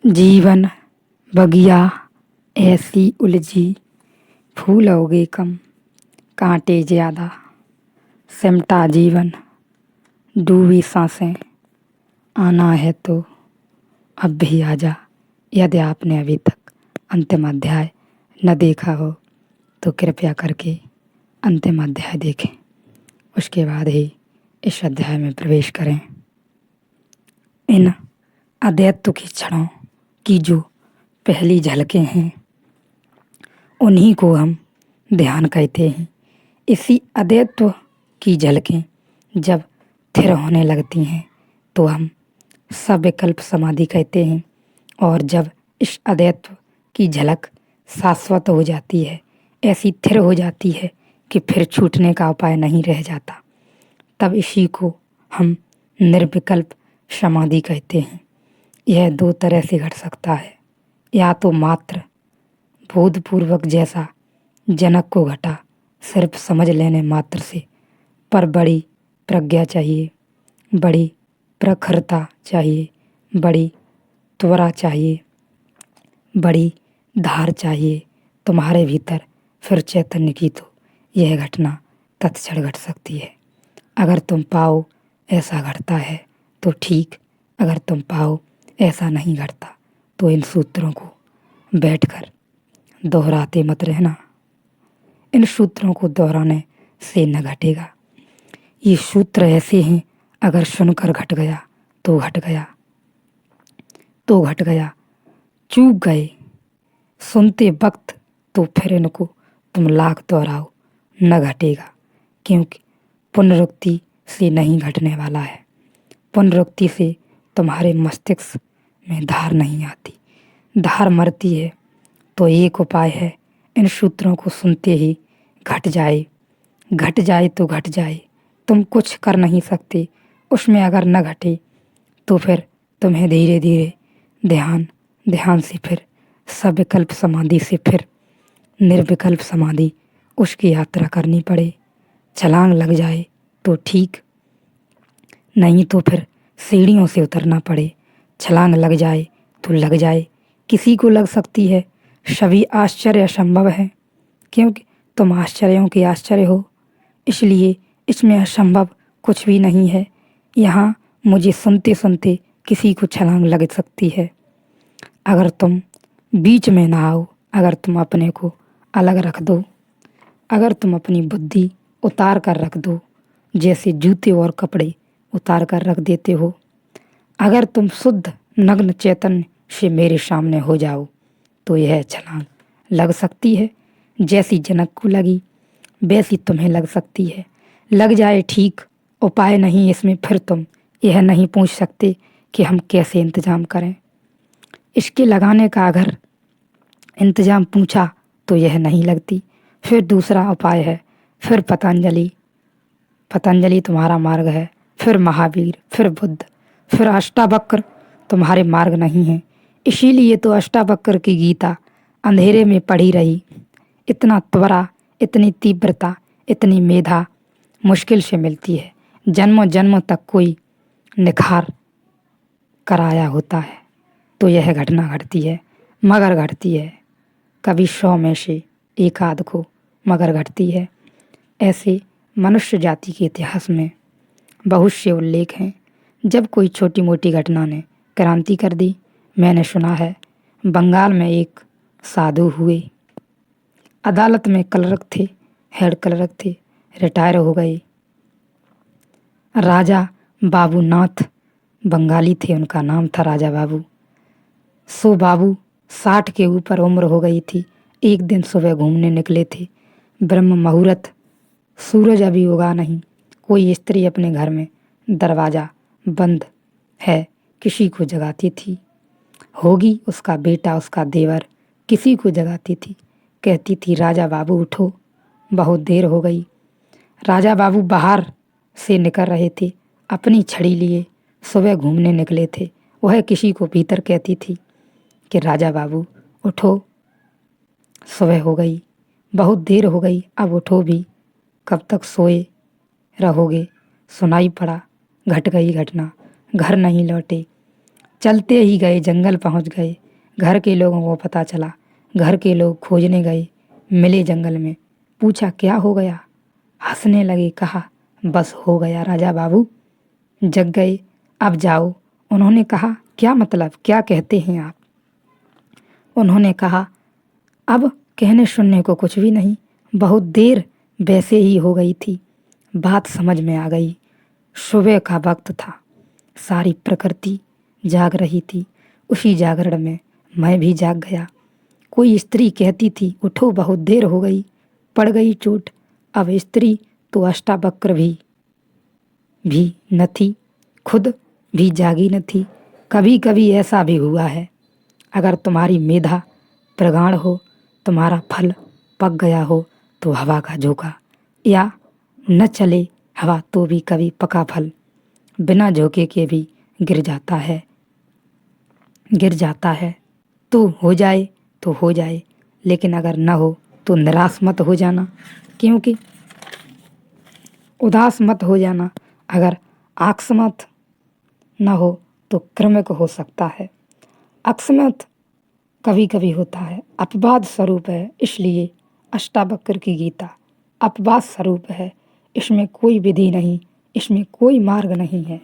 जीवन बगिया ऐसी उलझी, फूल उगे कम, कांटे ज्यादा, सिमटा जीवन, डूबी सांसें, आना है तो अब भी आजा। यदि आपने अभी तक अंतिम अध्याय न देखा हो तो कृपया करके अंतिम अध्याय देखें, उसके बाद ही इस अध्याय में प्रवेश करें। इन अद्वैत की क्षणों की जो पहली झलकें हैं उन्हीं को हम ध्यान कहते हैं। इसी अद्वैत की झलकें जब थिर होने लगती हैं तो हम सविकल्प समाधि कहते हैं, और जब इस अद्वैत की झलक शाश्वत हो जाती है, ऐसी थिर हो जाती है कि फिर छूटने का उपाय नहीं रह जाता, तब इसी को हम निर्विकल्प समाधि कहते हैं। यह दो तरह से घट सकता है, या तो मात्र बोधपूर्वक जैसा जनक को घटा सिर्फ समझ लेने मात्र से, पर बड़ी प्रज्ञा चाहिए, बड़ी प्रखरता चाहिए, बड़ी त्वरा चाहिए, बड़ी धार चाहिए तुम्हारे भीतर फिर चैतन्य की, तो यह घटना तत्क्षण घट सकती है। अगर तुम पाओ ऐसा घटता है तो ठीक, अगर तुम पाओ ऐसा नहीं घटता तो इन सूत्रों को बैठकर दोहराते मत रहना। इन सूत्रों को दोहराने से न घटेगा। ये सूत्र ऐसे हैं, अगर सुनकर घट गया तो घट गया, तो घट गया, चूक गए सुनते वक्त तो फिर इनको तुम लाख दोहराओ न घटेगा, क्योंकि पुनरुक्ति से नहीं घटने वाला है। पुनरुक्ति से तुम्हारे मस्तिष्क में धार नहीं आती, धार मरती है। तो एक उपाय है, इन सूत्रों को सुनते ही घट जाए, घट जाए तो घट जाए, तुम कुछ कर नहीं सकते उसमें। अगर न घटे तो फिर तुम्हें धीरे धीरे ध्यान से फिर सविकल्प समाधि से फिर निर्विकल्प समाधि उसकी यात्रा करनी पड़े। छलांग लग जाए तो ठीक, नहीं तो फिर सीढ़ियों से उतरना पड़े। छलांग लग जाए तो लग जाए, किसी को लग सकती है। सभी आश्चर्य असंभव है, क्योंकि तुम आश्चर्यों के आश्चर्य हो, इसलिए इसमें असंभव कुछ भी नहीं है। यहाँ मुझे सुनते सुनते किसी को छलांग लग सकती है। अगर तुम बीच में ना आओ, अगर तुम अपने को अलग रख दो, अगर तुम अपनी बुद्धि उतार कर रख दो, जैसे जूते और कपड़े उतार कर रख देते हो, अगर तुम शुद्ध नग्न चैतन्य से मेरे सामने हो जाओ तो यह छलांग लग सकती है। जैसी जनक को लगी वैसी तुम्हें लग सकती है। लग जाए ठीक, उपाय नहीं इसमें। फिर तुम यह नहीं पूछ सकते कि हम कैसे इंतजाम करें। इसके लगाने का अगर इंतजाम पूछा तो यह नहीं लगती। फिर दूसरा उपाय है, फिर पतंजलि तुम्हारा मार्ग है, फिर महावीर, फिर बुद्ध, फिर अष्टावक्र तुम्हारे मार्ग नहीं है। इसीलिए तो अष्टावक्र की गीता अंधेरे में पड़ी रही। इतना त्वरा, इतनी तीव्रता, इतनी मेधा मुश्किल से मिलती है। जन्मों जन्मों तक कोई निखार कराया होता है तो यह घटना घटती है, मगर घटती है। कभी 100 में से एक आध को मगर घटती है। ऐसे मनुष्य जाति के इतिहास में बहुत से उल्लेख हैं जब कोई छोटी मोटी घटना ने क्रांति कर दी। मैंने सुना है बंगाल में एक साधु हुए, अदालत में क्लर्क थे, हेड क्लर्क थे, रिटायर हो गए। राजा बाबू नाथ बंगाली थे, उनका नाम था राजा बाबू। सो बाबू 60 के ऊपर उम्र हो गई थी। एक दिन सुबह घूमने निकले थे, ब्रह्म मुहूर्त, सूरज अभी उगा नहीं। कोई स्त्री अपने घर में दरवाज़ा बंद है किसी को जगाती थी, होगी उसका बेटा, उसका देवर, किसी को जगाती थी। कहती थी राजा बाबू उठो, बहुत देर हो गई। राजा बाबू बाहर से निकल रहे थे, अपनी छड़ी लिए सुबह घूमने निकले थे। वह किसी को भीतर कहती थी कि राजा बाबू उठो, सुबह हो गई, बहुत देर हो गई, अब उठो भी, कब तक सोए रहोगे। सुनाई पड़ा, घट गई घटना, घर नहीं लौटे। चलते ही गए, जंगल पहुंच गए। घर के लोगों को पता चला। घर के लोग खोजने गए, मिले जंगल में। पूछा क्या हो गया? हंसने लगे, कहा बस हो गया राजा बाबू, जग गए, अब जाओ। उन्होंने कहा क्या मतलब, क्या कहते हैं आप? उन्होंने कहा अब कहने सुनने को कुछ भी नहीं, बहुत देर वैसे ही हो गई थी। बात समझ में आ गई। सुबह का वक्त था, सारी प्रकृति जाग रही थी। उसी जागरण में मैं भी जाग गया। कोई स्त्री कहती थी उठो, बहुत देर हो गई, पड़ गई चोट। अब स्त्री तो अष्टावक्र भी न थी, खुद भी जागी न थी। कभी कभी ऐसा भी हुआ है, अगर तुम्हारी मेधा प्रगाढ़ हो, तुम्हारा फल पक गया हो तो हवा का झोंका, या न चले हवा तो भी कभी पका फल बिना झोंके के भी गिर जाता है। तो हो जाए, लेकिन अगर न हो तो निराश मत हो जाना, क्योंकि उदास मत हो जाना। अगर अकस्मात न हो तो क्रमिक हो सकता है। अकस्मात कभी कभी होता है, अपवाद स्वरूप है। इसलिए अष्टावक्र की गीता अपवाद स्वरूप है। इसमें कोई विधि नहीं, इसमें कोई मार्ग नहीं है।